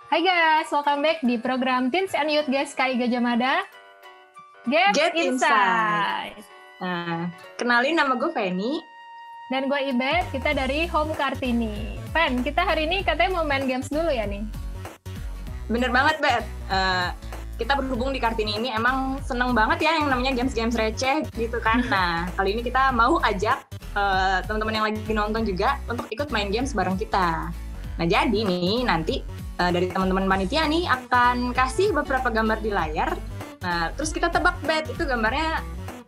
Hai guys, welcome back di program Teens and Youth Guys KI Gajah Mada Get Inside. Nah, kenalin nama gue Feni. Dan gue Ibet, kita dari Home Kartini. Fen, kita hari ini katanya mau main games dulu ya nih? Bener banget, Bet. Kita berhubung di Kartini ini emang seneng banget ya yang namanya games-games receh gitu kan. Nah, kali ini kita mau ajak teman-teman yang lagi nonton juga untuk ikut main games bareng kita. Nah, jadi nih nanti dari teman-teman panitia nih akan kasih beberapa gambar di layar. Nah, terus kita tebak, Bet, itu gambarnya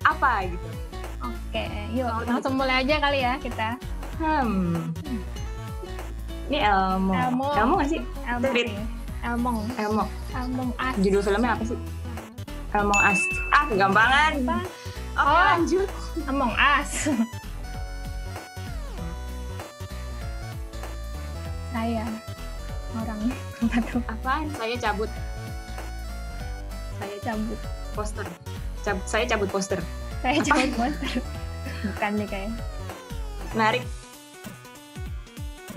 apa gitu. Oke, yuk langsung mulai aja kali ya kita. Ini Elmo. Elmo nggak sih? Elmo. Among Us. Judul filmnya apa sih? Among Us. Ah, kegampangan. Oke, lanjut. Among Us. Saya orang apaan? Saya cabut poster. Saya cabut poster. Bukan nih kayak. Menarik.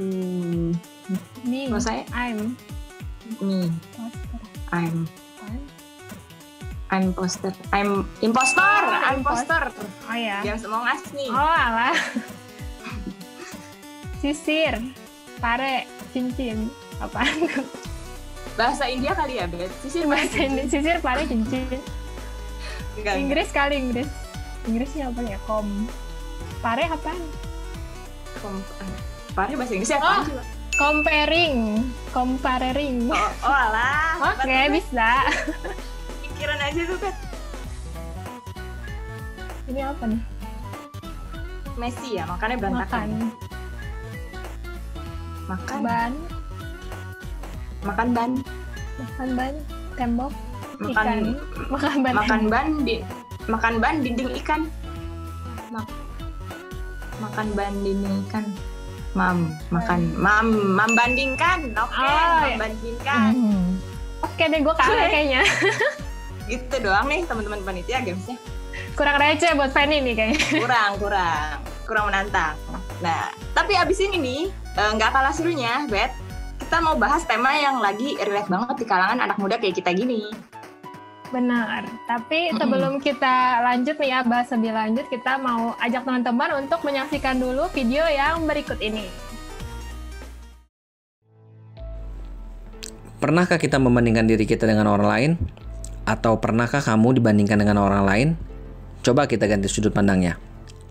Me. Kalau saya I'm poster. I'm impostor. Oh ya. Yang Among Us nih. Oh alah. Sisir, pare, cincin. Apaan? Bahasa India kali ya, Bet? Sisir, pare, cincin. Inggris kali, Inggris. Inggrisnya apa ya? Pare apaan? Pare bahasa Inggrisnya apa sih, Pak? Comparing. Oh alah. Oke, bisa. Pikiran aja tuh, Bet. Ini apa nih? Messi ya, makannya berantakan. Makan ban, tembok, ikan. Makan ban dinding ikan. Makan ban dinding ikan. Membandingkan. Oke, membandingkan. Oke deh, gue kalah kayaknya. Gitu doang nih teman-teman panitia gamesnya. Kurang receh buat Fanny nih kayaknya. Kurang menantang. Nah, tapi abis ini nih nggak kalah serunya, Bet. Kita mau bahas tema yang lagi relate banget di kalangan anak muda kayak kita gini. Benar, tapi sebelum kita lanjut nih ya, bahas lebih lanjut, kita mau ajak teman-teman untuk menyaksikan dulu video yang berikut ini. Pernahkah kita membandingkan diri kita dengan orang lain? Atau pernahkah kamu dibandingkan dengan orang lain? Coba kita ganti sudut pandangnya.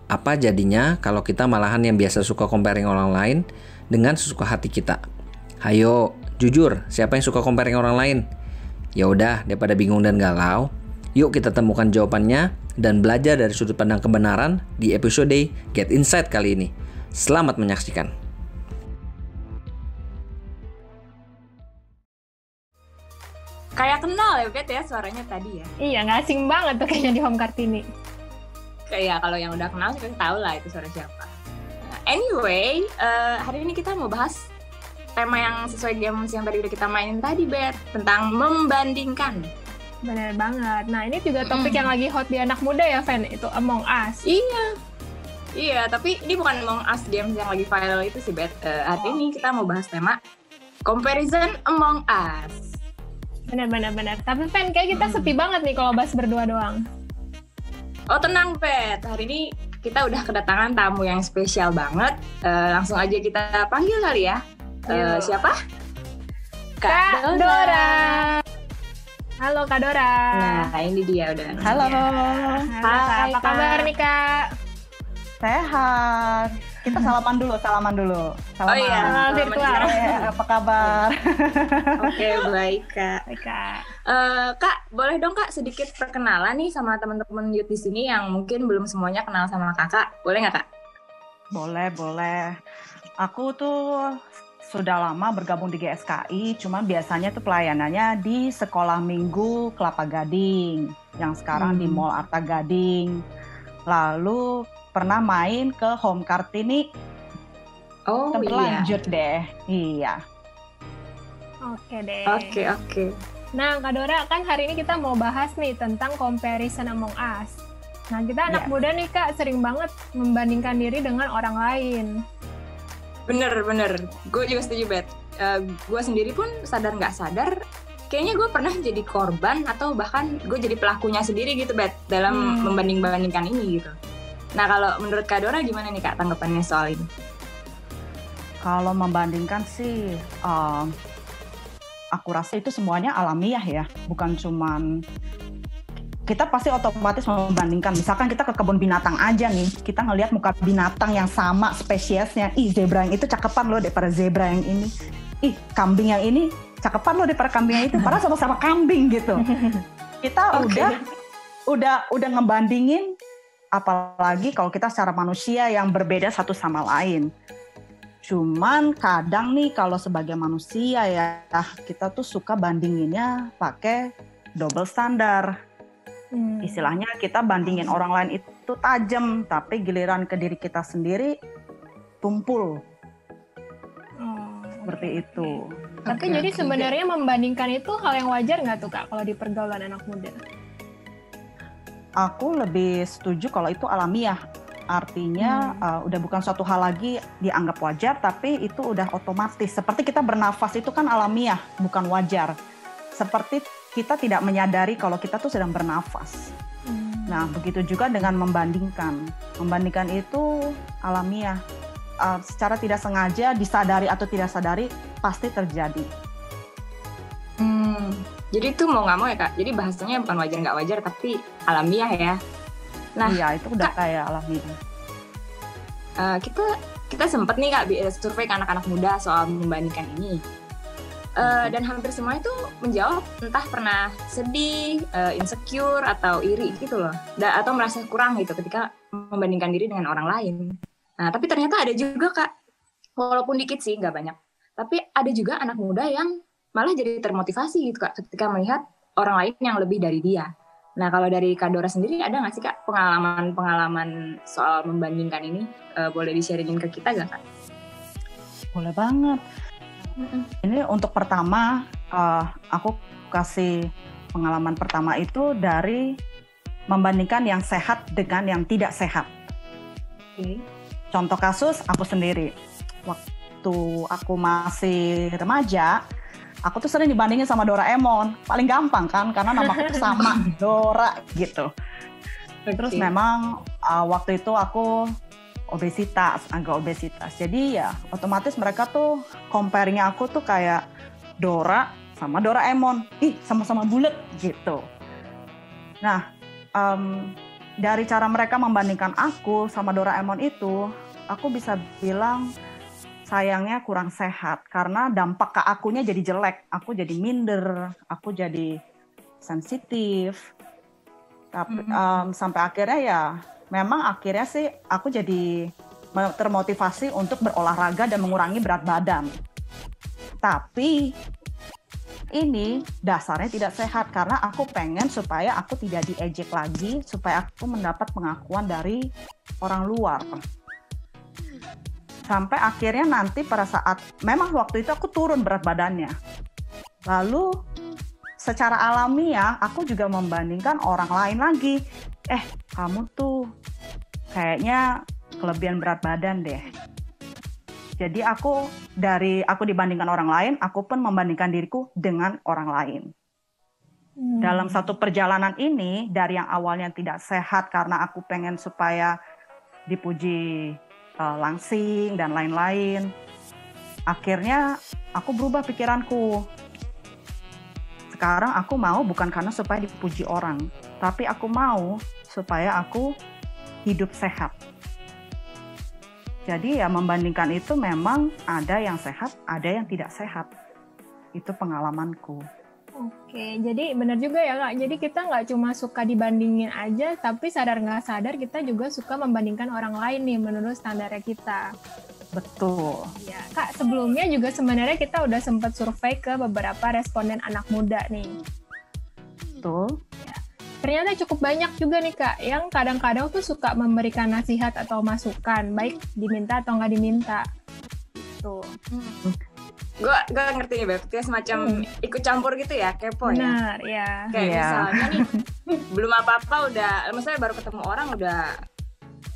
Apa jadinya kalau kita malahan yang biasa suka comparing orang lain dengan sesuka hati kita? Hayo, jujur, siapa yang suka comparing orang lain? Ya udah, daripada bingung dan galau, yuk kita temukan jawabannya dan belajar dari sudut pandang kebenaran di episode Get Inside kali ini. Selamat menyaksikan. Kayak kenal ya, Bet ya, suaranya tadi ya. Iya, nggak asing banget tuh kayaknya di Home Kartini. Kayak kalau yang udah kenal sih tahu lah itu suara siapa. Anyway, hari ini kita mau bahas tema yang sesuai games yang tadi udah kita mainin tadi, Bet, tentang membandingkan. Bener banget. Nah, ini juga topik yang lagi hot di anak muda ya, Fen, itu Among Us. Iya, tapi ini bukan Among Us games yang lagi viral itu sih, Bet. Hari ini kita mau bahas tema comparison Among Us. Bener. Tapi Fen, kayak kita sepi banget nih kalau bahas berdua doang. Oh, tenang, Bet. Hari ini kita udah kedatangan tamu yang spesial banget. Langsung aja kita panggil kali ya. Siapa? Kak Dora. Halo Kak Dora. Nah, ini dia udah. Halo. Hai, apa kabar nih Kak? Sehat. Kita salaman dulu. Salaman. Oh iya, virtual. Apa kabar? Oke, baik Kak. Kak, boleh dong Kak sedikit perkenalan nih sama teman-teman youth di sini yang mungkin belum semuanya kenal sama Kakak. Boleh nggak Kak? Boleh. Aku tuh sudah lama bergabung di GSKI, cuma biasanya tuh pelayanannya di Sekolah Minggu Kelapa Gading, yang sekarang di Mall Arta Gading. Lalu pernah main ke Home Kartini. Oh berlanjut deh. Iya. Oke deh. Oke. Nah Kak Dora, kan hari ini kita mau bahas nih tentang comparison Among Us. Nah kita anak muda nih Kak, sering banget membandingkan diri dengan orang lain. Bener, gue juga setuju, Bet. gue sendiri pun sadar nggak sadar, kayaknya gue pernah jadi korban atau bahkan gue jadi pelakunya sendiri gitu, Bet, dalam membanding-bandingkan ini gitu. Nah, kalau menurut Kak Dora gimana nih Kak tanggapannya soal ini? Kalau membandingkan sih, aku rasa itu semuanya alamiah ya, bukan cuman kita pasti otomatis membandingkan. Misalkan kita ke kebun binatang aja nih, kita ngelihat muka binatang yang sama spesiesnya. Ih, zebra yang itu cakepan loh daripada zebra yang ini. Ih, kambing yang ini cakepan loh daripada kambing yang itu. Padahal sama-sama kambing gitu. Kita udah ngebandingin, apalagi kalau kita secara manusia yang berbeda satu sama lain. Cuman kadang nih kalau sebagai manusia ya, kita tuh suka bandinginnya pakai double standar. Istilahnya kita bandingin orang lain itu tajam, tapi giliran ke diri kita sendiri tumpul. Seperti itu. Tapi jadi sebenarnya membandingkan itu hal yang wajar nggak tuh Kak kalau di pergaulan anak muda? Aku lebih setuju kalau itu alamiah. Artinya udah bukan suatu hal lagi dianggap wajar, tapi itu udah otomatis. Seperti kita bernafas itu kan alamiah, bukan wajar. Seperti kita tidak menyadari kalau kita tuh sedang bernafas. Nah, begitu juga dengan membandingkan. Membandingkan itu alamiah. Secara tidak sengaja, disadari atau tidak sadari, pasti terjadi. Jadi itu mau nggak mau ya Kak, jadi bahasanya bukan wajar nggak wajar, tapi alamiah ya. Nah, iya, itu udah kayak alamiah. Kita sempat nih Kak survei ke anak-anak muda soal membandingkan ini. Dan hampir semua itu menjawab entah pernah sedih, insecure, atau iri gitu loh. Atau merasa kurang gitu ketika membandingkan diri dengan orang lain. Nah, tapi ternyata ada juga Kak, walaupun dikit sih, nggak banyak. Tapi ada juga anak muda yang malah jadi termotivasi gitu Kak, ketika melihat orang lain yang lebih dari dia. Nah, kalau dari Kak Dora sendiri, ada nggak sih Kak pengalaman soal membandingkan ini? Boleh di-sharingin ke kita nggak Kak? Boleh banget. Ini untuk pertama, aku kasih pengalaman pertama itu dari membandingkan yang sehat dengan yang tidak sehat. Contoh kasus, aku sendiri. Waktu aku masih remaja, aku tuh sering dibandingin sama Doraemon. Paling gampang kan, karena namaku tuh sama, Dora gitu. Terus memang waktu itu aku agak obesitas. Jadi ya otomatis mereka tuh comparing-nya aku tuh kayak Dora sama Doraemon. Ih, sama-sama bulet gitu. Nah, dari cara mereka membandingkan aku sama Doraemon itu, aku bisa bilang sayangnya kurang sehat karena dampak ke akunya jadi jelek. Aku jadi minder, aku jadi sensitif. Tapi sampai akhirnya ya memang akhirnya sih aku jadi termotivasi untuk berolahraga dan mengurangi berat badan. Tapi ini dasarnya tidak sehat karena aku pengen supaya aku tidak diejek lagi, supaya aku mendapat pengakuan dari orang luar. Sampai akhirnya nanti pada saat, memang waktu itu aku turun berat badannya. Lalu secara alamiah aku juga membandingkan orang lain lagi. Kamu tuh kayaknya kelebihan berat badan deh. Jadi aku dibandingkan orang lain, aku pun membandingkan diriku dengan orang lain. Dalam satu perjalanan ini, dari yang awalnya tidak sehat karena aku pengen supaya dipuji langsing dan lain-lain, akhirnya aku berubah pikiranku. Sekarang aku mau bukan karena supaya dipuji orang, tapi aku mau supaya aku hidup sehat. Jadi ya membandingkan itu memang ada yang sehat, ada yang tidak sehat. Itu pengalamanku. Oke, jadi benar juga ya Kak. Jadi kita nggak cuma suka dibandingin aja, tapi sadar nggak sadar kita juga suka membandingkan orang lain nih menurut standarnya kita. Betul. Ya, Kak, sebelumnya juga sebenarnya kita udah sempat survei ke beberapa responden anak muda nih. Betul. Ya. Ternyata cukup banyak juga nih Kak, yang kadang-kadang tuh suka memberikan nasihat atau masukan, baik diminta atau nggak diminta. Tuh. Gue ngerti nih Beb, kayak semacam ikut campur gitu ya, kepo ya. Benar, ya. Kayak misalnya nih, belum apa-apa udah, maksudnya baru ketemu orang udah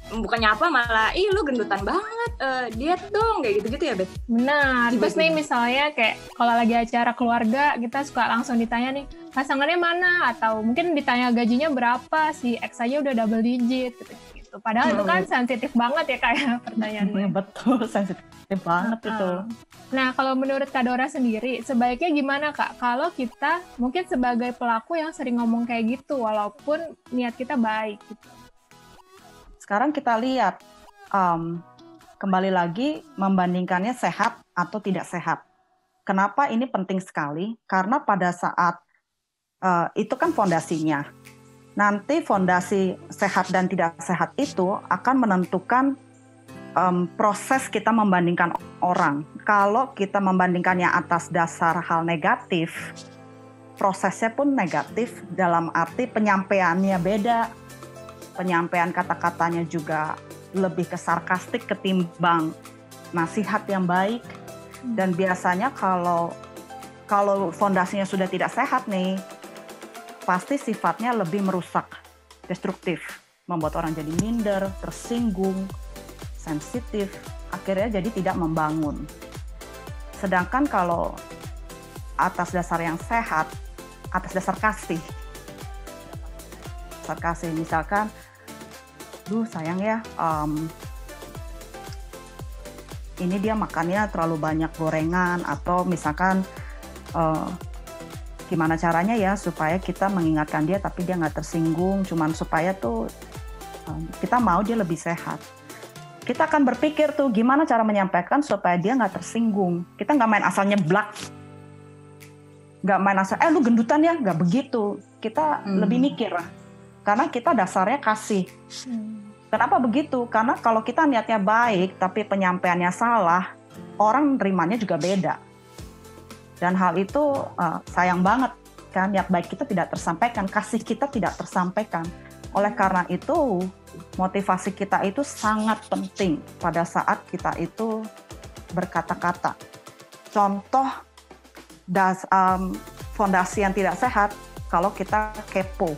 bukannya apa malah, ih lu gendutan banget, diet dong, kayak gitu-gitu ya, Bet? Benar. Terus nih misalnya kayak kalau lagi acara keluarga, kita suka langsung ditanya nih, pasangannya mana? Atau mungkin ditanya gajinya berapa, si X aja udah double digit, gitu. Padahal itu kan sensitif banget ya kayak pertanyaannya. Betul, sensitif banget itu. Nah, kalau menurut Kak Dora sendiri, sebaiknya gimana Kak? Kalau kita mungkin sebagai pelaku yang sering ngomong kayak gitu, walaupun niat kita baik gitu. Sekarang kita lihat, kembali lagi membandingkannya sehat atau tidak sehat. Kenapa ini penting sekali? Karena pada saat itu kan fondasinya. Nanti fondasi sehat dan tidak sehat itu akan menentukan proses kita membandingkan orang. Kalau kita membandingkannya atas dasar hal negatif, prosesnya pun negatif dalam arti penyampaiannya beda, penyampaian kata-katanya juga lebih ke sarkastik ketimbang nasihat yang baik. Dan biasanya kalau fondasinya sudah tidak sehat nih, pasti sifatnya lebih merusak, destruktif, membuat orang jadi minder, tersinggung, sensitif, akhirnya jadi tidak membangun. Sedangkan kalau atas dasar yang sehat, atas dasar kasih, misalkan, duh sayang ya, ini dia makannya terlalu banyak gorengan, atau misalkan gimana caranya ya supaya kita mengingatkan dia tapi dia nggak tersinggung, cuman supaya tuh kita mau dia lebih sehat. Kita akan berpikir tuh gimana cara menyampaikan supaya dia nggak tersinggung. Kita nggak main asal nyeblak, nggak main asal lu gendutan ya, nggak begitu. Kita lebih mikir, karena kita dasarnya kasih. Kenapa begitu? Karena kalau kita niatnya baik tapi penyampaiannya salah, orang nerimanya juga beda. Dan hal itu sayang banget kan, niat baik kita tidak tersampaikan, kasih kita tidak tersampaikan. Oleh karena itu, motivasi kita itu sangat penting pada saat kita itu berkata-kata. Contoh fondasi yang tidak sehat, kalau kita kepo,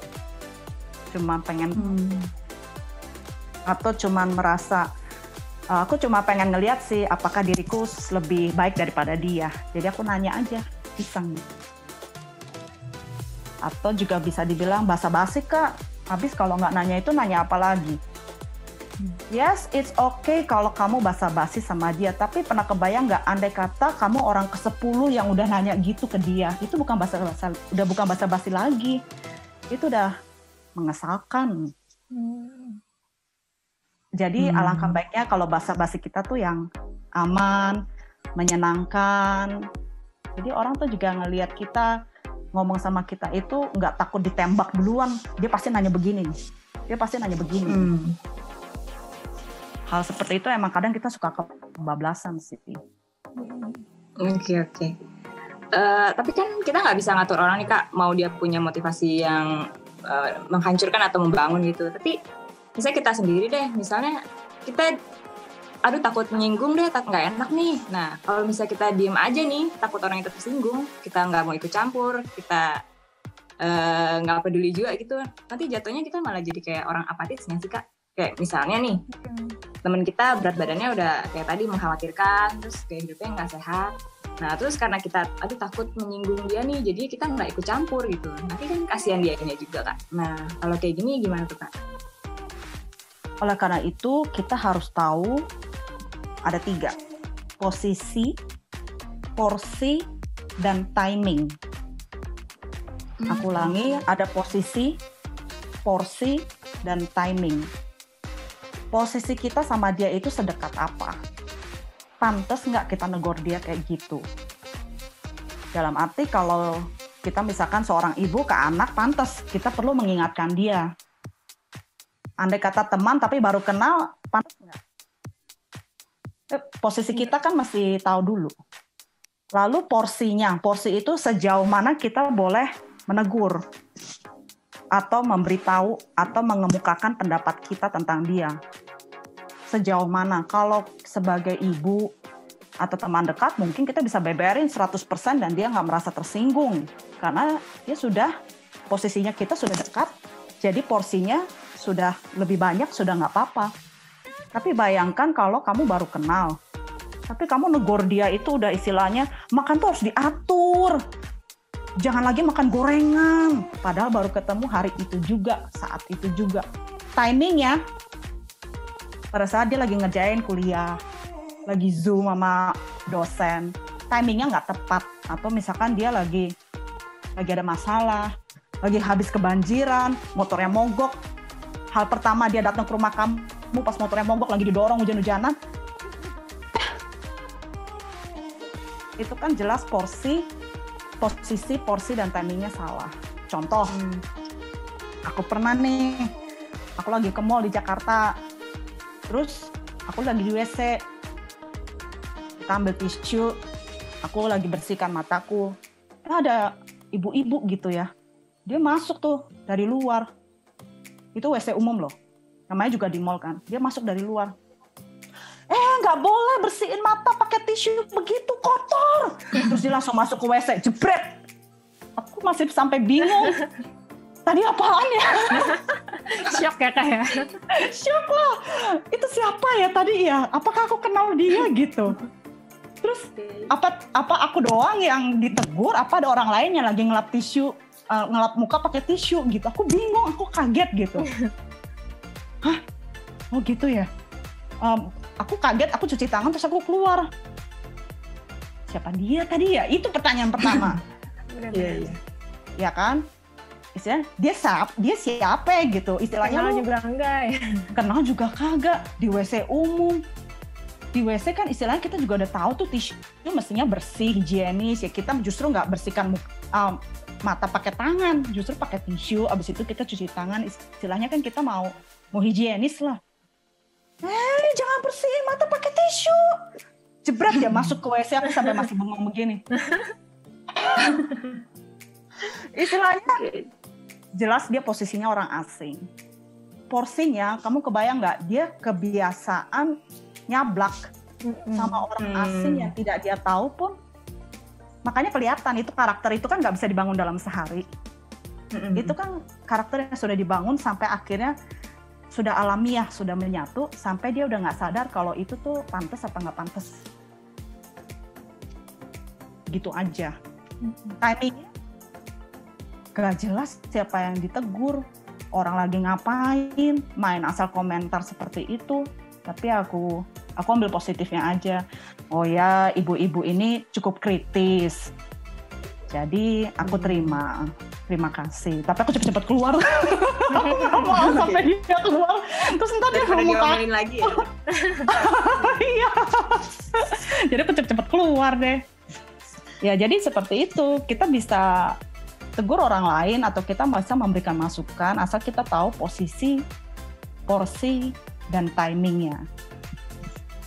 cuma pengen atau cuma merasa aku cuma pengen ngeliat sih apakah diriku lebih baik daripada dia, jadi aku nanya aja, iseng. Atau juga bisa dibilang basa-basi Kak, habis kalau nggak nanya itu nanya apa lagi? Yes, it's okay kalau kamu basa-basi sama dia, tapi pernah kebayang nggak andai kata kamu orang ke-10 yang udah nanya gitu ke dia, itu bukan basa-basi, udah bukan basa-basi lagi, itu udah mengesalkan. Jadi alangkah baiknya kalau basa-basi kita tuh yang aman, menyenangkan. Jadi orang tuh juga ngelihat kita ngomong sama kita itu nggak takut ditembak duluan. Dia pasti nanya begini nih. Dia pasti nanya begini. Hal seperti itu emang kadang kita suka kebablasan sih. Oke. Tapi kan kita nggak bisa ngatur orang nih Kak, mau dia punya motivasi yang menghancurkan atau membangun gitu. Tapi misalnya kita sendiri deh, misalnya kita takut menyinggung deh, nggak enak nih. Nah, kalau misalnya kita diem aja nih, takut orang itu tersinggung, kita nggak mau ikut campur, kita nggak peduli juga gitu, nanti jatuhnya kita malah jadi kayak orang apatis nggak sih Kak? Kayak misalnya nih, teman kita berat badannya udah kayak tadi mengkhawatirkan, terus kayak hidupnya nggak sehat. Nah, terus karena kita takut menyinggung dia nih, jadi kita nggak ikut campur gitu. Nanti kan kasihan dianya juga Kak. Nah, kalau kayak gini gimana tuh Kak? Oleh karena itu, kita harus tahu ada 3. Posisi, porsi, dan timing. Aku ulangi, ada posisi, porsi, dan timing. Posisi kita sama dia itu sedekat apa? Pantes nggak kita negor dia kayak gitu? Dalam arti kalau kita misalkan seorang ibu ke anak, pantes kita perlu mengingatkan dia. Andai kata teman tapi baru kenal, pantas nggak? Posisi kita kan masih tahu dulu. Lalu porsi itu sejauh mana kita boleh menegur atau memberitahu atau mengemukakan pendapat kita tentang dia. Sejauh mana? Kalau sebagai ibu atau teman dekat mungkin kita bisa beberin 100% dan dia nggak merasa tersinggung. Karena dia posisinya kita sudah dekat, jadi porsinya sudah lebih banyak, sudah nggak apa-apa. Tapi bayangkan kalau kamu baru kenal, tapi kamu negor dia itu udah istilahnya makan tuh harus diatur. Jangan lagi makan gorengan. Padahal baru ketemu hari itu juga, saat itu juga. Timingnya, pada saat dia lagi ngerjain kuliah, lagi Zoom sama dosen, timingnya nggak tepat. Atau misalkan dia lagi ada masalah, lagi habis kebanjiran, motornya mogok. Hal pertama dia datang ke rumah kamu pas motornya mogok, lagi didorong hujan-hujanan. Itu kan jelas posisi, porsi, dan timingnya salah. Contoh, aku pernah nih, aku lagi ke mall di Jakarta, terus aku lagi di WC, kita ambil tisu, aku lagi bersihkan mataku, ada ibu-ibu gitu ya, dia masuk tuh dari luar, itu WC umum loh, namanya juga di mall kan, dia masuk dari luar, nggak boleh bersihin mata pakai tisu begitu kotor. Terus dia langsung masuk ke WC, jebret. Aku masih sampai bingung. Tadi apaan ya? Syok ya Kak ya? Syok lah. Itu siapa ya tadi ya? Apakah aku kenal dia gitu? Terus apa aku doang yang ditegur? Apa ada orang lain yang lagi ngelap tisu, ngelap muka pakai tisu gitu? Aku bingung, aku kaget gitu. Hah? Oh gitu ya? Aku kaget, aku cuci tangan terus aku keluar. Siapa dia tadi ya? Itu pertanyaan pertama. Iya. Ya kan? Istilahnya dia siapa gitu? Istilahnya kenal juga enggak ya? Kenal juga kagak, di WC umum. Di WC kan istilahnya kita juga udah tahu tuh tisu itu mestinya bersih, higienis. Ya kita justru nggak bersihkan mata pakai tangan, justru pakai tisu. Abis itu kita cuci tangan. Istilahnya kan kita mau higienis lah. Jangan bersihin mata pakai tisu. Jebret dia masuk ke WC, aku sampai masih bengong begini. Istilahnya jelas dia posisinya orang asing. Porsinya, kamu kebayang nggak? Dia kebiasaan nyablak sama orang asing yang tidak dia tahu pun. Makanya kelihatan itu karakter itu kan nggak bisa dibangun dalam sehari. Itu kan karakter yang sudah dibangun sampai akhirnya sudah alamiah, sudah menyatu, sampai dia udah nggak sadar kalau itu tuh pantas apa nggak pantas. Gitu aja. Timingnya gak jelas siapa yang ditegur, orang lagi ngapain, main asal komentar seperti itu. Tapi aku ambil positifnya aja. Oh ya, ibu-ibu ini cukup kritis. Jadi aku terima kasih. Tapi aku cepet-cepet keluar. Aku nggak mau sampai dia keluar. Terus ntar dia ngomongin lagi ya. Iya. Jadi aku cepet-cepet keluar deh. Ya jadi seperti itu. Kita bisa tegur orang lain atau kita bisa memberikan masukan asal kita tahu posisi, porsi, dan timingnya.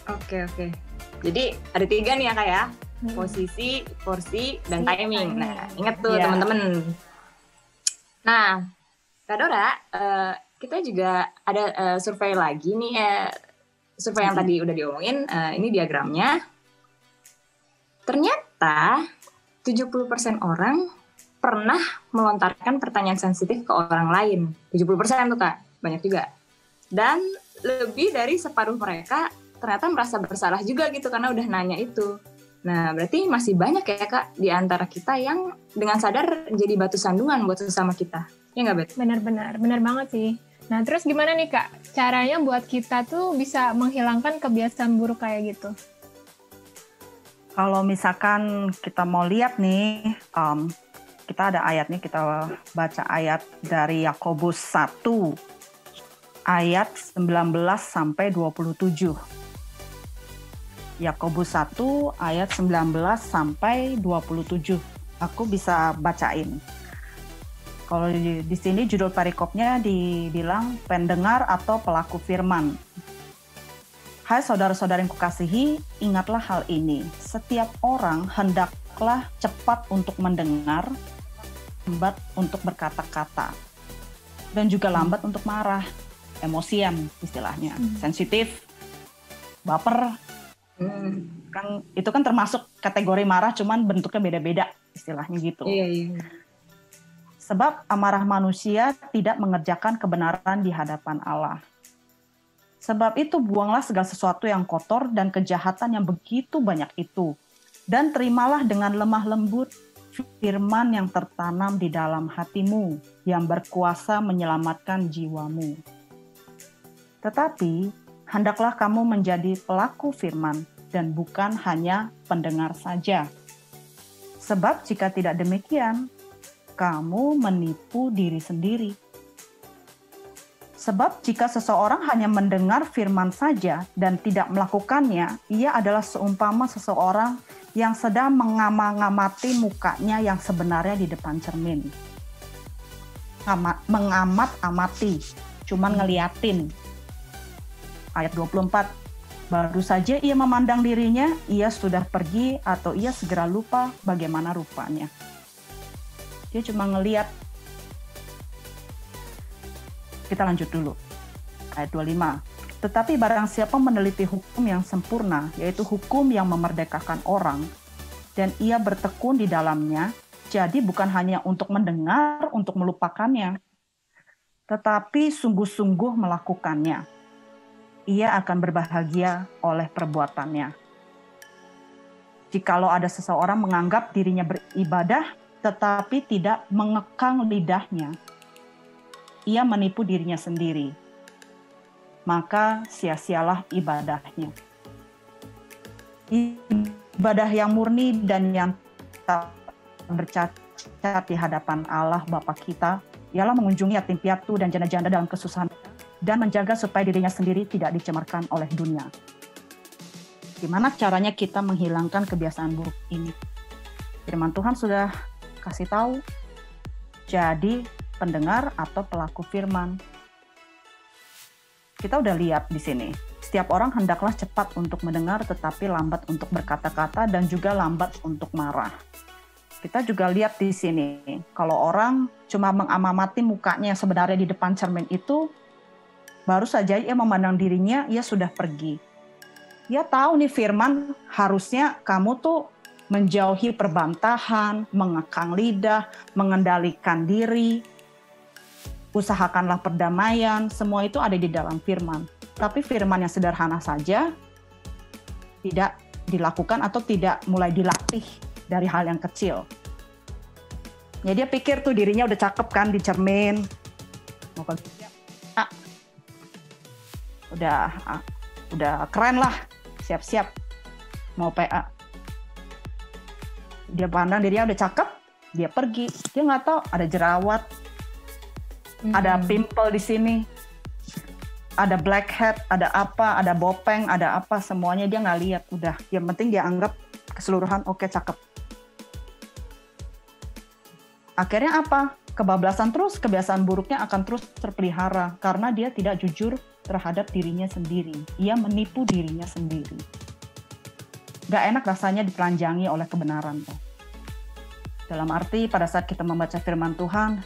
Oke. Jadi ada 3 nih ya Kak ya. Posisi, porsi, dan timing. Nah, ingat tuh teman-teman. Nah, Kak Dora, kita juga ada survei lagi nih. Survei yang tadi udah diomongin, ini diagramnya. Ternyata 70% orang pernah melontarkan pertanyaan sensitif ke orang lain. 70% tuh Kak, banyak juga. Dan lebih dari separuh mereka ternyata merasa bersalah juga gitu karena udah nanya itu. Nah, berarti masih banyak ya Kak di antara kita yang dengan sadar jadi batu sandungan buat sesama kita. Ya nggak, Bet? Benar banget sih. Nah, terus gimana nih Kak? Caranya buat kita tuh bisa menghilangkan kebiasaan buruk kayak gitu? Kalau misalkan kita mau lihat nih, kita ada ayat nih, kita baca ayat dari Yakobus 1, ayat 19 sampai 27. Yakobus 1 ayat 19 sampai 27. Aku bisa bacain. Kalau di sini judul perikopnya dibilang pendengar atau pelaku firman. Hai saudara-saudara yang kukasihi, ingatlah hal ini. Setiap orang hendaklah cepat untuk mendengar, lambat untuk berkata-kata, dan juga lambat untuk marah, emosian istilahnya, sensitif, baper. Kan itu kan termasuk kategori marah, cuman bentuknya beda-beda istilahnya gitu. Iya. Sebab amarah manusia tidak mengerjakan kebenaran di hadapan Allah. Sebab itu buanglah segala sesuatu yang kotor dan kejahatan yang begitu banyak itu. Dan terimalah dengan lemah lembut firman yang tertanam di dalam hatimu, yang berkuasa menyelamatkan jiwamu. Tetapi, hendaklah kamu menjadi pelaku firman dan bukan hanya pendengar saja. Sebab jika tidak demikian, kamu menipu diri sendiri. Sebab jika seseorang hanya mendengar firman saja dan tidak melakukannya, ia adalah seumpama seseorang yang sedang mengamati mukanya yang sebenarnya di depan cermin. Mengamat-amati, cuman ngeliatin. Ayat 24, baru saja ia memandang dirinya, ia sudah pergi atau ia segera lupa bagaimana rupanya. Dia cuma ngeliat. Kita lanjut dulu. Ayat 25. Tetapi barang siapa meneliti hukum yang sempurna, yaitu hukum yang memerdekakan orang, dan ia bertekun di dalamnya, jadi bukan hanya untuk mendengar, untuk melupakannya, tetapi sungguh-sungguh melakukannya. Ia akan berbahagia oleh perbuatannya. Jikalau ada seseorang menganggap dirinya beribadah, tetapi tidak mengekang lidahnya, ia menipu dirinya sendiri. Maka sia-sialah ibadahnya. Ibadah yang murni dan yang tak bercacat di hadapan Allah Bapa kita ialah mengunjungi yatim piatu dan janda-janda dalam kesusahan dan menjaga supaya dirinya sendiri tidak dicemarkan oleh dunia. Gimana caranya kita menghilangkan kebiasaan buruk ini? Firman Tuhan sudah kasih tahu. Jadi pendengar atau pelaku firman. Kita udah lihat di sini. Setiap orang hendaklah cepat untuk mendengar tetapi lambat untuk berkata-kata dan juga lambat untuk marah. Kita juga lihat di sini, kalau orang cuma mengamati mukanya yang sebenarnya di depan cermin itu, baru saja ia memandang dirinya, ia sudah pergi. Ia tahu nih firman, harusnya kamu tuh menjauhi perbantahan, mengekang lidah, mengendalikan diri, usahakanlah perdamaian, semua itu ada di dalam firman. Tapi firman yang sederhana saja tidak dilakukan atau tidak mulai dilatih dari hal yang kecil. Ya dia pikir tuh dirinya udah cakep kan di cermin. Mau kerja, udah keren lah, siap-siap mau PA. Dia pandang dirinya udah cakep, dia pergi. Dia nggak tahu ada jerawat, ada pimple di sini, ada blackhead, ada apa, ada bopeng, ada apa, semuanya dia nggak lihat. Udah, yang penting dia anggap keseluruhan oke, cakep. Akhirnya apa? Kebablasan terus, kebiasaan buruknya akan terus terpelihara karena dia tidak jujur terhadap dirinya sendiri. Ia menipu dirinya sendiri. Gak enak rasanya ditelanjangi oleh kebenaran. Dalam arti pada saat kita membaca firman Tuhan,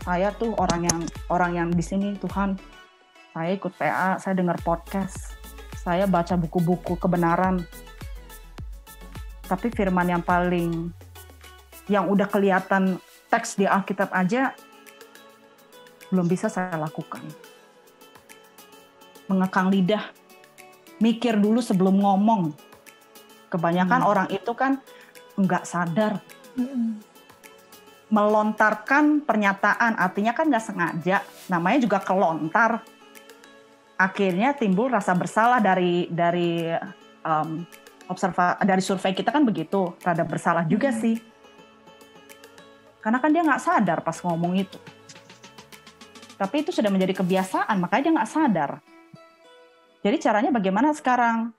saya tuh orang yang di sini, Tuhan, saya ikut PA, saya dengar podcast, saya baca buku-buku kebenaran. Tapi firman yang udah kelihatan teks di Alkitab aja belum bisa saya lakukan. Mengekang lidah, mikir dulu sebelum ngomong. Kebanyakan orang itu kan nggak sadar. Melontarkan pernyataan, artinya kan nggak sengaja, namanya juga kelontar. Akhirnya timbul rasa bersalah dari survei kita kan begitu, rada bersalah juga sih. Karena kan dia nggak sadar pas ngomong itu. Tapi itu sudah menjadi kebiasaan, makanya dia nggak sadar. Jadi caranya bagaimana sekarang?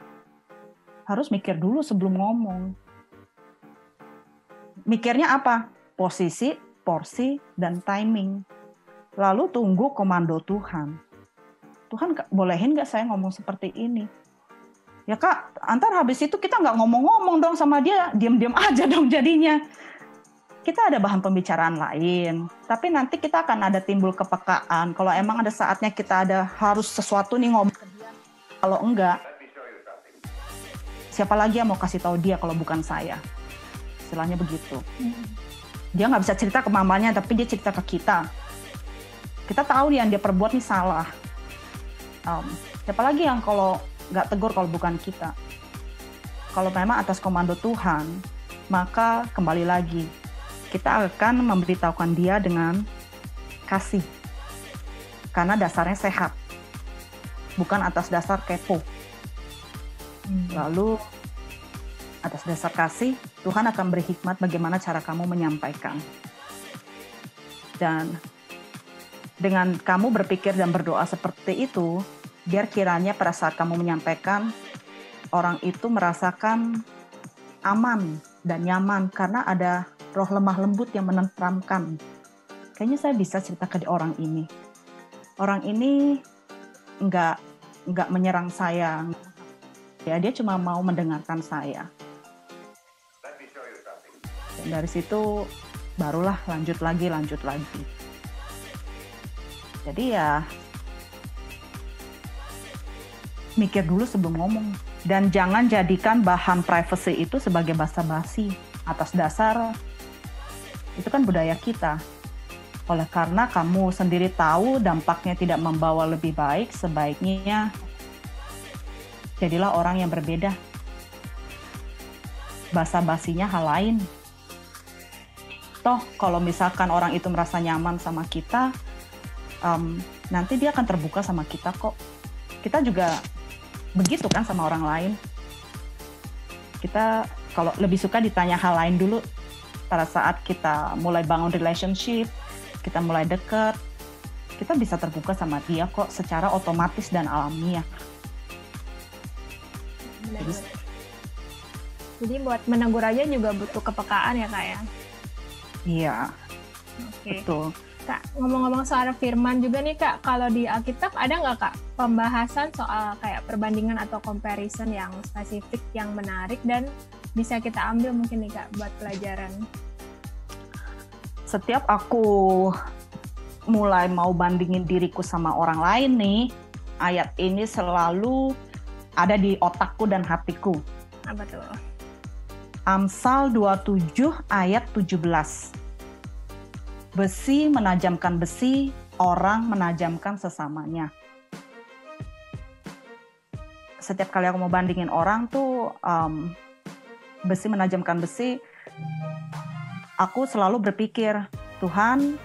Harus mikir dulu sebelum ngomong. Mikirnya apa? Posisi, porsi, dan timing. Lalu tunggu komando Tuhan. Tuhan bolehin nggak saya ngomong seperti ini? Ya Kak, antar habis itu kita nggak ngomong-ngomong dong sama dia, diam-diam aja dong jadinya. Kita ada bahan pembicaraan lain, tapi nanti kita akan ada timbul kepekaan. Kalau emang ada saatnya kita harus sesuatu nih ngomong ke dia. Kalau enggak, siapa lagi yang mau kasih tahu dia kalau bukan saya? Istilahnya begitu. Dia nggak bisa cerita ke mamanya, tapi dia cerita ke kita. Kita tahu yang dia perbuat nih salah. Siapa lagi yang kalau nggak tegur kalau bukan kita? Kalau memang atas komando Tuhan, maka kembali lagi kita akan memberitahukan dia dengan kasih. Karena dasarnya sehat, bukan atas dasar kepo. Lalu atas dasar kasih, Tuhan akan beri hikmat bagaimana cara kamu menyampaikan. Dan dengan kamu berpikir dan berdoa seperti itu, biar kiranya pada saat kamu menyampaikan, orang itu merasakan aman dan nyaman karena ada roh lemah lembut yang menenteramkan. Kayaknya saya bisa cerita ke orang ini. Orang ini nggak menyerang saya. Ya, dia cuma mau mendengarkan saya. Dan dari situ barulah lanjut lagi. Jadi ya mikir dulu sebelum ngomong. Dan jangan jadikan bahan privacy itu sebagai basa-basi atas dasar itu kan budaya kita. Oleh karena kamu sendiri tahu dampaknya tidak membawa lebih baik, sebaiknya jadilah orang yang berbeda. Basa-basinya hal lain. Toh kalau misalkan orang itu merasa nyaman sama kita, nanti dia akan terbuka sama kita kok. Kita juga begitu kan sama orang lain. Kita kalau lebih suka ditanya hal lain dulu pada saat kita mulai bangun relationship, kita mulai deket, kita bisa terbuka sama dia kok secara otomatis dan alamiah. Jadi buat menegur aja juga butuh kepekaan ya Kak ya? Iya, Oke. betul. Kak, ngomong-ngomong soal firman juga nih Kak, kalau di Alkitab ada nggak Kak pembahasan soal kayak perbandingan atau comparison yang spesifik, yang menarik dan bisa kita ambil mungkin nih Kak buat pelajaran? Setiap aku mulai mau bandingin diriku sama orang lain nih, ayat ini selalu ada di otakku dan hatiku. Apa tuh? Amsal 27 ayat 17. Besi menajamkan besi, orang menajamkan sesamanya. Setiap kali aku mau bandingin orang tuh, besi menajamkan besi, aku selalu berpikir, Tuhan,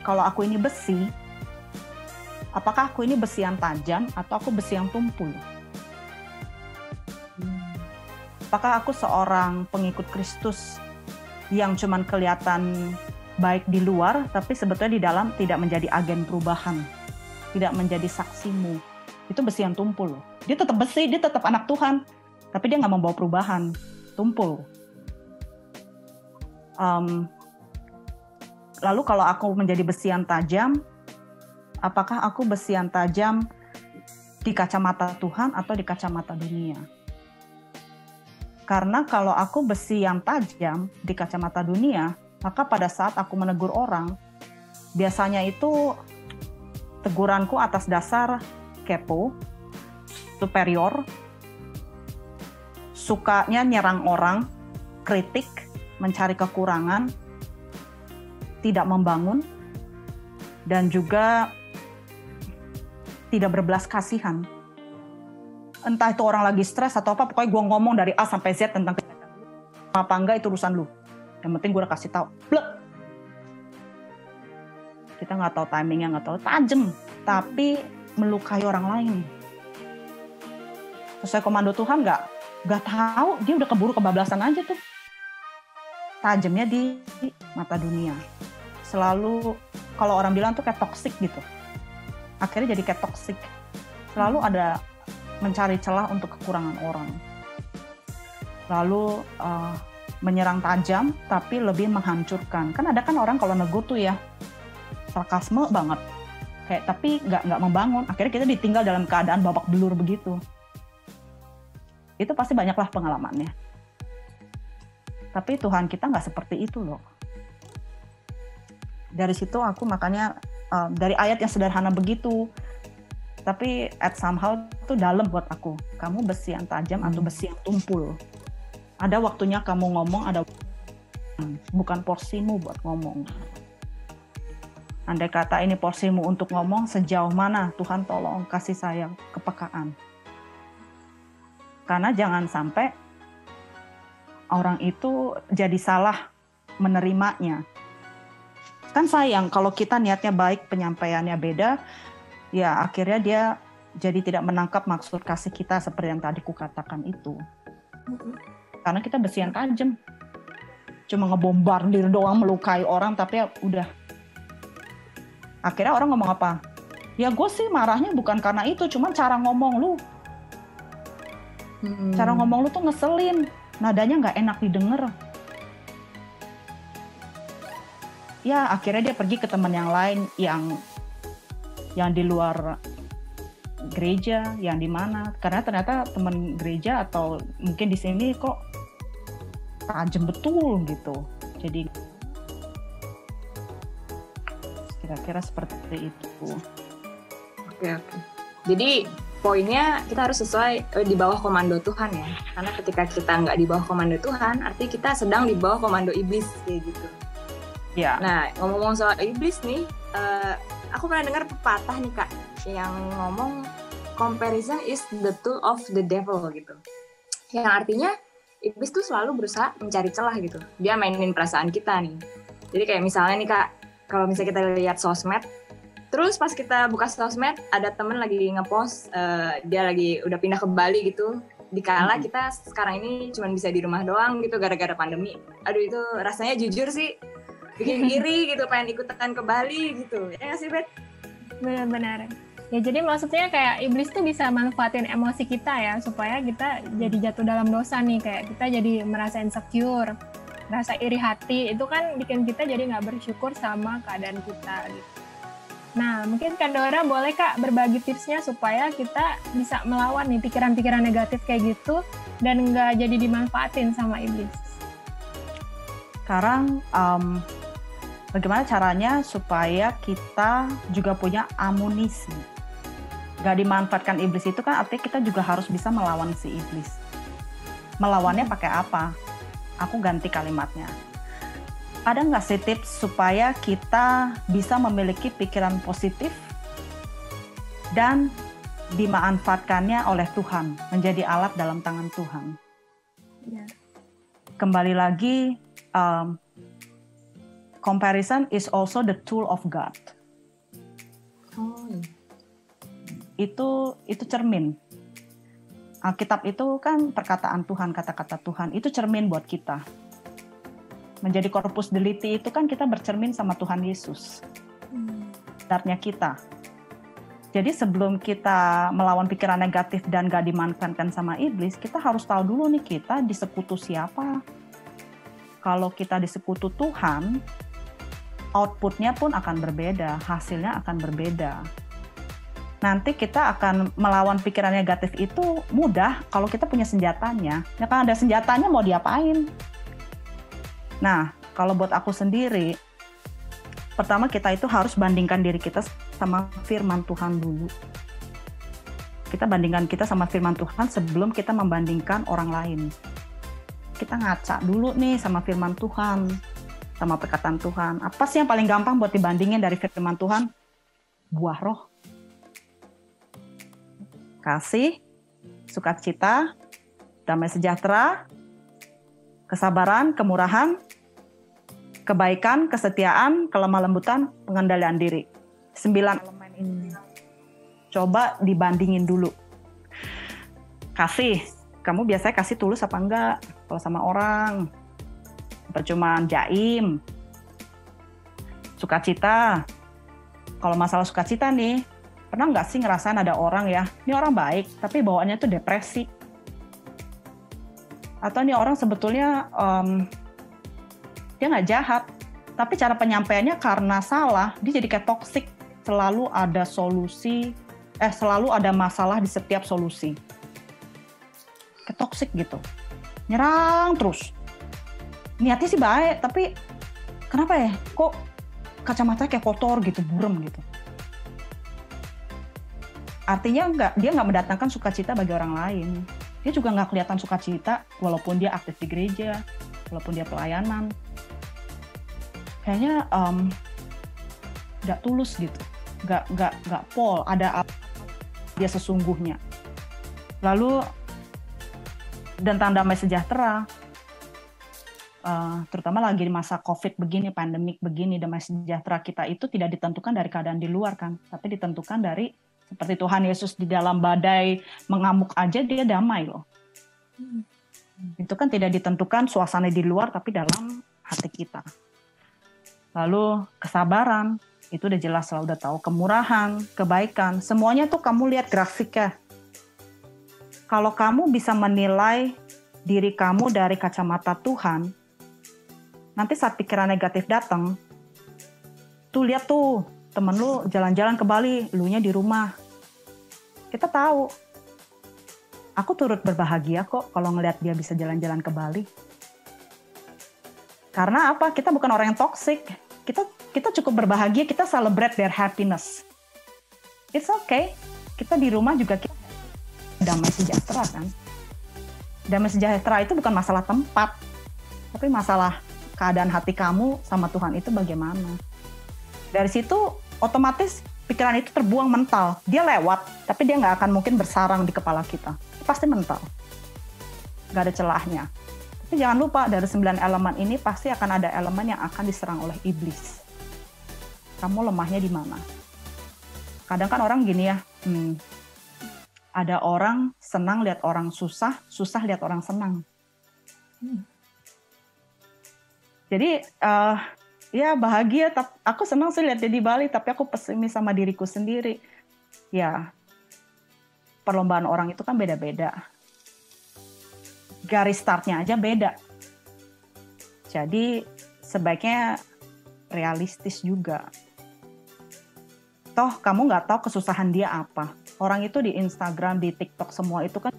kalau aku ini besi, apakah aku ini besi yang tajam atau aku besi yang tumpul? Apakah aku seorang pengikut Kristus yang cuman kelihatan baik di luar, tapi sebetulnya di dalam tidak menjadi agen perubahan, tidak menjadi saksimu? Itu besi yang tumpul. Dia tetap besi, dia tetap anak Tuhan, tapi dia nggak membawa perubahan, tumpul. Lalu kalau aku menjadi besi yang tajam, apakah aku besi yang tajam di kacamata Tuhan atau di kacamata dunia? Karena kalau aku besi yang tajam di kacamata dunia, maka pada saat aku menegur orang, biasanya itu teguranku atas dasar kepo, superior, sukanya nyerang orang, kritik, mencari kekurangan, tidak membangun, dan juga tidak berbelas kasihan. Entah itu orang lagi stres atau apa, pokoknya gue ngomong dari A sampai Z tentang apa enggak itu urusan lu. Yang penting gue udah kasih tahu. Blek. Kita nggak tahu timingnya, nggak tahu, tajam, tapi melukai orang lain. Sesuai komando Tuhan nggak tahu, dia udah keburu kebablasan aja tuh. Tajamnya di mata dunia. Selalu kalau orang bilang tuh kayak toksik gitu. Akhirnya jadi kayak toksik. Selalu ada mencari celah untuk kekurangan orang. Lalu menyerang tajam tapi lebih menghancurkan. Kan ada kan orang kalau negur tuh ya sarkasme banget. Kayak tapi nggak membangun. Akhirnya kita ditinggal dalam keadaan babak belur begitu. Itu pasti banyaklah pengalamannya. Tapi Tuhan kita nggak seperti itu loh. Dari situ aku makanya dari ayat yang sederhana begitu, tapi at somehow itu dalam buat aku. Kamu besi yang tajam atau besi yang tumpul. Ada waktunya kamu ngomong, ada bukan porsimu buat ngomong. Andai kata ini porsimu untuk ngomong, sejauh mana Tuhan tolong kasih saya kepekaan. Karena jangan sampai orang itu jadi salah menerimanya. Kan sayang kalau kita niatnya baik, penyampaiannya beda, ya akhirnya dia jadi tidak menangkap maksud kasih kita seperti yang tadi kukatakan itu. Karena kita besi yang tajam. Cuma ngebombardir doang, melukai orang, tapi ya udah. Akhirnya orang ngomong apa? Ya gue sih marahnya bukan karena itu, cuman cara ngomong lu. Cara ngomong lu tuh ngeselin, nadanya nggak enak didengar. Ya akhirnya dia pergi ke teman yang lain yang di luar gereja, yang di mana? Karena ternyata teman gereja atau mungkin di sini kok tajam betul gitu. Jadi kira-kira seperti itu. Oke. Jadi poinnya kita harus sesuai di bawah komando Tuhan ya. Karena ketika kita nggak di bawah komando Tuhan, artinya kita sedang di bawah komando iblis kayak gitu. Ya. Nah, ngomong-ngomong soal iblis nih, aku pernah dengar pepatah nih Kak, yang ngomong comparison is the tool of the devil gitu. Yang artinya iblis tuh selalu berusaha mencari celah gitu. Dia mainin perasaan kita nih. Jadi kayak misalnya nih Kak, kalau misalnya kita lihat sosmed, terus pas kita buka sosmed, ada temen lagi ngepost, dia lagi udah pindah ke Bali gitu, dikala kita sekarang ini cuma bisa di rumah doang gitu gara-gara pandemi. Aduh itu rasanya jujur sih, bikin iri gitu, pengen ikutan ke Bali gitu. Ya nggak sih, Bet? Benar-benar. Ya jadi maksudnya kayak iblis tuh bisa manfaatin emosi kita ya, supaya kita jadi jatuh dalam dosa nih, kayak kita jadi merasa insecure, rasa iri hati, itu kan bikin kita jadi nggak bersyukur sama keadaan kita gitu. Nah, mungkin Kak Dora boleh Kak berbagi tipsnya supaya kita bisa melawan nih pikiran-pikiran negatif kayak gitu dan nggak jadi dimanfaatin sama iblis. Sekarang bagaimana caranya supaya kita juga punya amunisi? Nggak dimanfaatkan iblis itu kan artinya kita juga harus bisa melawan si iblis. Melawannya pakai apa? Aku ganti kalimatnya. Ada nggak sih tips supaya kita bisa memiliki pikiran positif dan dimanfaatkannya oleh Tuhan, menjadi alat dalam tangan Tuhan? Ya. Kembali lagi, comparison is also the tool of God. Itu cermin. Alkitab itu kan perkataan Tuhan, kata-kata Tuhan, itu cermin buat kita. Menjadi corpus delicti itu kan kita bercermin sama Tuhan Yesus. Sebenarnya kita. Jadi sebelum kita melawan pikiran negatif dan gak dimanfaatkan sama iblis, kita harus tahu dulu nih kita disekutu siapa. Kalau kita disekutu Tuhan, outputnya pun akan berbeda, hasilnya akan berbeda. Nanti kita akan melawan pikiran negatif itu mudah kalau kita punya senjatanya. Ya kan ada senjatanya mau diapain? Nah, kalau buat aku sendiri, pertama kita itu harus bandingkan diri kita sama firman Tuhan dulu. Kita bandingkan kita sama firman Tuhan sebelum kita membandingkan orang lain. Kita ngaca dulu nih sama firman Tuhan, sama perkataan Tuhan. Apa sih yang paling gampang buat dibandingin dari firman Tuhan? Buah roh. Kasih, sukacita, damai sejahtera, kesabaran, kemurahan, kebaikan, kesetiaan, kelemah lembutan, pengendalian diri. 9 elemen ini. Coba dibandingin dulu. Kasih, kamu biasanya kasih tulus apa enggak? Kalau sama orang, apa cuma jaim? Sukacita, kalau masalah sukacita nih, pernah nggak sih ngerasain ada orang ya, ini orang baik, tapi bawaannya tuh depresi. Atau ini orang sebetulnya dia nggak jahat, tapi cara penyampaiannya karena salah, dia jadi kayak toksik. Selalu ada selalu ada masalah di setiap solusi. Kayak toksik gitu. Nyerang terus. Niatnya sih baik, tapi kenapa ya? Kok kacamatanya kayak kotor gitu, burem gitu. Artinya dia nggak mendatangkan sukacita bagi orang lain. Dia juga nggak kelihatan sukacita walaupun dia aktif di gereja, walaupun dia pelayanan. Kayaknya nggak tulus gitu, nggak pol, ada apa dia sesungguhnya. Lalu tentang damai sejahtera, terutama lagi di masa COVID begini, pandemik begini, damai sejahtera kita itu tidak ditentukan dari keadaan di luar kan, tapi ditentukan dari seperti Tuhan Yesus di dalam badai mengamuk aja dia damai loh. Itu kan tidak ditentukan suasana di luar, tapi dalam hati kita. Lalu kesabaran, itu udah jelas lah, udah tahu. Kemurahan, kebaikan, semuanya tuh kamu lihat grafiknya. Kalau kamu bisa menilai diri kamu dari kacamata Tuhan, nanti saat pikiran negatif datang, tuh lihat tuh temen lu jalan-jalan ke Bali, elunya di rumah. Kita tahu, aku turut berbahagia kok kalau ngelihat dia bisa jalan-jalan ke Bali. Karena apa? Kita bukan orang yang toxic. Kita cukup berbahagia, kita celebrate their happiness. It's okay. Kita di rumah juga kita damai sejahtera kan. Damai sejahtera itu bukan masalah tempat, tapi masalah keadaan hati kamu sama Tuhan itu bagaimana. Dari situ otomatis pikiran itu terbuang mental. Dia lewat, tapi dia nggak akan mungkin bersarang di kepala kita. Pasti mental. Nggak ada celahnya. Tapi jangan lupa, dari 9 elemen ini pasti akan ada elemen yang akan diserang oleh iblis. Kamu lemahnya di mana? Kadang kan orang gini ya, ada orang senang lihat orang susah, susah lihat orang senang. Jadi ya bahagia, aku senang sih lihat dia di Bali, tapi aku pesimis sama diriku sendiri. Ya, perlombaan orang itu kan beda-beda. Garis startnya aja beda. Jadi sebaiknya realistis juga. Toh kamu nggak tahu kesusahan dia apa. Orang itu di Instagram, di TikTok semua itu kan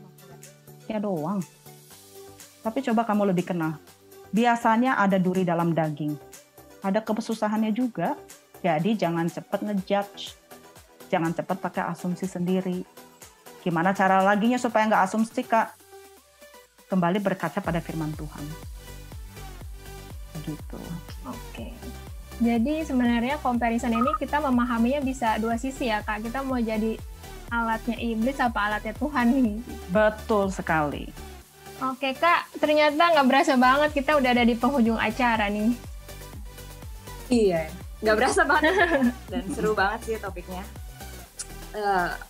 ya doang. Tapi coba kamu lebih kenal. Biasanya ada duri dalam daging. Ada kesusahannya juga. Jadi jangan cepat ngejudge. Jangan cepat pakai asumsi sendiri. Gimana cara laginya supaya nggak asumsi, Kak? Kembali berkaca pada firman Tuhan. Begitu. Oke. Jadi sebenarnya comparison ini kita memahaminya bisa dua sisi ya, Kak. Kita mau jadi alatnya iblis apa alatnya Tuhan nih? Betul sekali. Oke, Kak. Ternyata nggak berasa banget kita udah ada di penghujung acara nih. Iya, nggak berasa banget dan seru banget sih topiknya.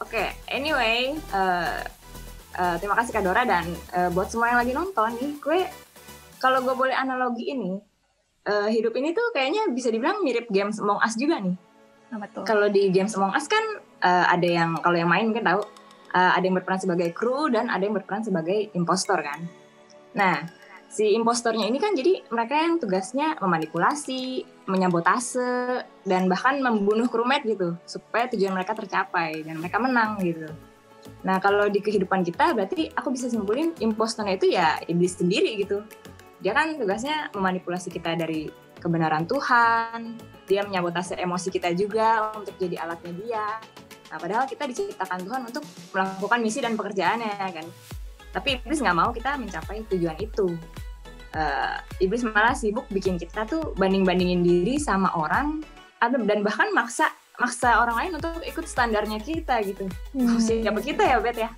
Oke, anyway, terima kasih Kak Dora dan buat semua yang lagi nonton nih, kalau gue boleh analogi ini, hidup ini tuh kayaknya bisa dibilang mirip Games Among Us juga nih. Betul. Kalau di Games Among Us kan ada yang, kalau yang main mungkin tahu, ada yang berperan sebagai kru dan ada yang berperan sebagai impostor kan. Nah, si impostornya ini kan jadi mereka yang tugasnya memanipulasi, menyabotase, dan bahkan membunuh crewmate gitu, supaya tujuan mereka tercapai dan mereka menang gitu. Nah, kalau di kehidupan kita berarti aku bisa simpulin impostornya itu ya iblis sendiri gitu. Dia kan tugasnya memanipulasi kita dari kebenaran Tuhan, dia menyabotase emosi kita juga untuk jadi alatnya dia. Nah, padahal kita diciptakan Tuhan untuk melakukan misi dan pekerjaannya kan. Tapi iblis nggak mau kita mencapai tujuan itu. Iblis malah sibuk bikin kita tuh banding-bandingin diri sama orang, dan bahkan maksa orang lain untuk ikut standarnya kita gitu. Siapa kita ya, Bet ya?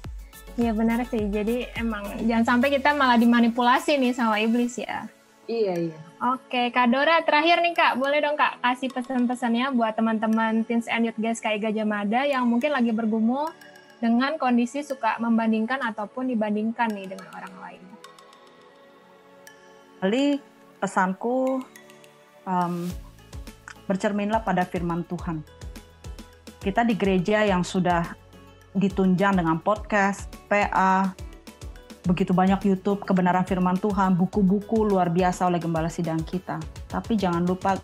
Iya benar sih, jadi emang jangan sampai kita malah dimanipulasi nih sama iblis ya. Iya. Oke, Kak Dora, terakhir nih Kak, boleh dong Kak kasih pesan-pesannya buat teman-teman Teens and Youth GSKI Gajah Mada yang mungkin lagi bergumul dengan kondisi suka membandingkan ataupun dibandingkan nih dengan orang lain. Kali pesanku, bercerminlah pada firman Tuhan. Kita di gereja yang sudah ditunjang dengan podcast, PA, begitu banyak YouTube, kebenaran firman Tuhan, buku-buku luar biasa oleh gembala sidang kita. Tapi jangan lupa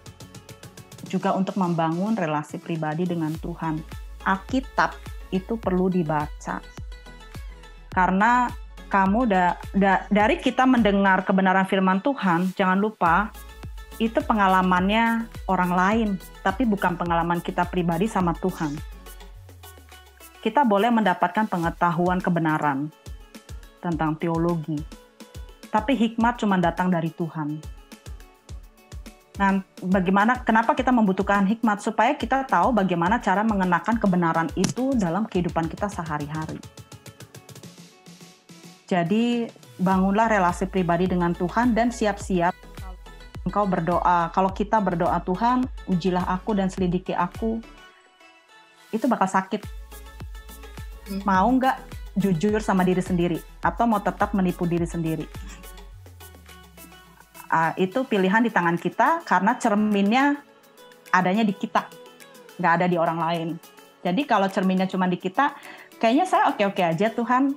juga untuk membangun relasi pribadi dengan Tuhan. Alkitab itu perlu dibaca. Karena kamu dari kita mendengar kebenaran firman Tuhan, jangan lupa itu pengalamannya orang lain, tapi bukan pengalaman kita pribadi sama Tuhan. Kita boleh mendapatkan pengetahuan kebenaran tentang teologi, tapi hikmat cuma datang dari Tuhan. Nah, kenapa kita membutuhkan hikmat? Supaya kita tahu bagaimana cara mengenakan kebenaran itu dalam kehidupan kita sehari-hari. Jadi, bangunlah relasi pribadi dengan Tuhan dan siap-siap engkau berdoa. Kalau kita berdoa, Tuhan, ujilah aku dan selidiki aku, itu bakal sakit. Mau nggak jujur sama diri sendiri? Atau mau tetap menipu diri sendiri? Itu pilihan di tangan kita karena cerminnya adanya di kita, nggak ada di orang lain. Jadi kalau cerminnya cuma di kita, kayaknya saya oke-oke aja Tuhan.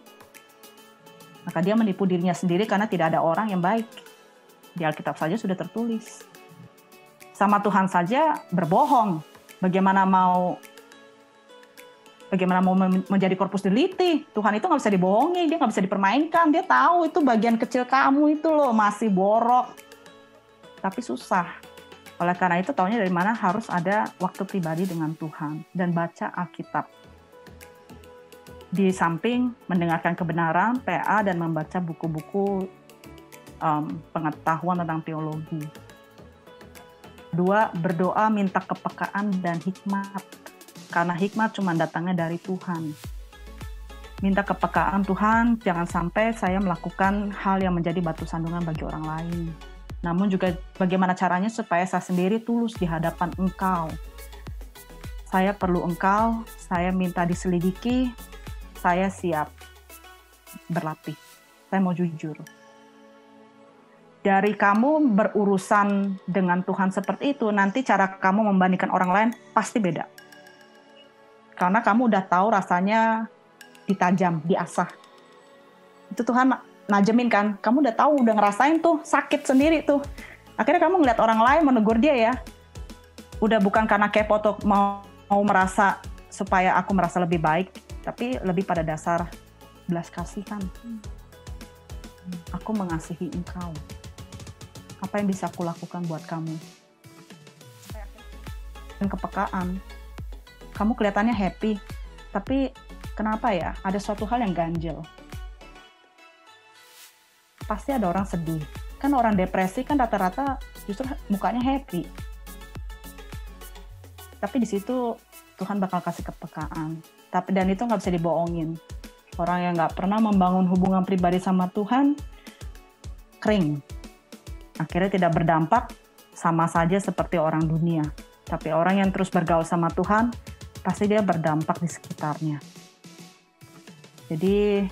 Maka dia menipu dirinya sendiri karena tidak ada orang yang baik. Di Alkitab saja sudah tertulis. Sama Tuhan saja berbohong. Bagaimana mau menjadi corpus delicti? Tuhan itu nggak bisa dibohongi, dia nggak bisa dipermainkan. Dia tahu itu bagian kecil kamu itu loh masih borok. Tapi susah. Oleh karena itu taunya dari mana harus ada waktu pribadi dengan Tuhan dan baca Alkitab. Di samping mendengarkan kebenaran, PA, dan membaca buku-buku pengetahuan tentang teologi. 2, berdoa minta kepekaan dan hikmat. Karena hikmat cuma datangnya dari Tuhan. Minta kepekaan Tuhan, jangan sampai saya melakukan hal yang menjadi batu sandungan bagi orang lain. Namun juga bagaimana caranya supaya saya sendiri tulus di hadapan Engkau. Saya perlu Engkau, saya minta diselidiki, saya siap berlatih. Saya mau jujur. Dari kamu berurusan dengan Tuhan seperti itu, nanti cara kamu membandingkan orang lain pasti beda. Karena kamu udah tahu rasanya ditajam, diasah. Itu Tuhan najemin kan, kamu udah tahu, udah ngerasain tuh, sakit sendiri tuh. Akhirnya kamu ngeliat orang lain menegur dia ya. Udah bukan karena kepo atau mau merasa supaya aku merasa lebih baik, tapi lebih pada dasar belas kasihan. Aku mengasihi engkau. Apa yang bisa aku lakukan buat kamu? Dan kepekaan. Kamu kelihatannya happy, tapi kenapa ya? Ada suatu hal yang ganjel. Pasti ada orang sedih. Kan orang depresi kan rata-rata justru mukanya happy. Tapi di situ Tuhan bakal kasih kepekaan. Dan itu nggak bisa dibohongin. Orang yang nggak pernah membangun hubungan pribadi sama Tuhan, kering. Akhirnya tidak berdampak, sama saja seperti orang dunia. Tapi orang yang terus bergaul sama Tuhan, pasti dia berdampak di sekitarnya. Jadi,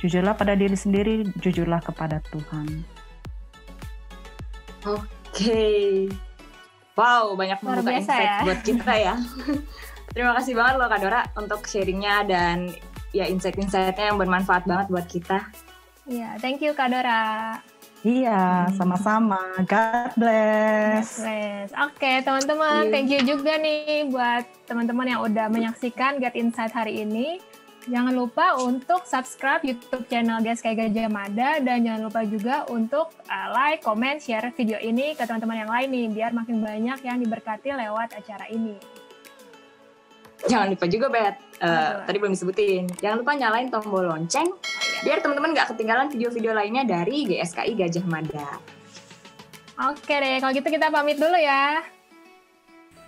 jujurlah pada diri sendiri, jujurlah kepada Tuhan. Oke. Wow, banyak membuka insight ya buat kita ya. Terima kasih banget loh Kak Dora untuk sharingnya dan ya insight-insightnya yang bermanfaat banget buat kita. Iya, thank you Kak Dora. Iya, sama-sama. God bless. God bless. Oke, teman-teman, thank you juga nih buat teman-teman yang udah menyaksikan Get Insight hari ini. Jangan lupa untuk subscribe YouTube channel GSKI Gajah Mada dan jangan lupa juga untuk like, comment, share video ini ke teman-teman yang lain nih biar makin banyak yang diberkati lewat acara ini. Jangan lupa juga Bet, tadi belum disebutin. Jangan lupa nyalain tombol lonceng biar teman-teman nggak ketinggalan video-video lainnya dari GSKI Gajah Mada. Oke deh, kalau gitu kita pamit dulu ya.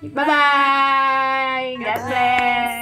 Bye-bye. God bless.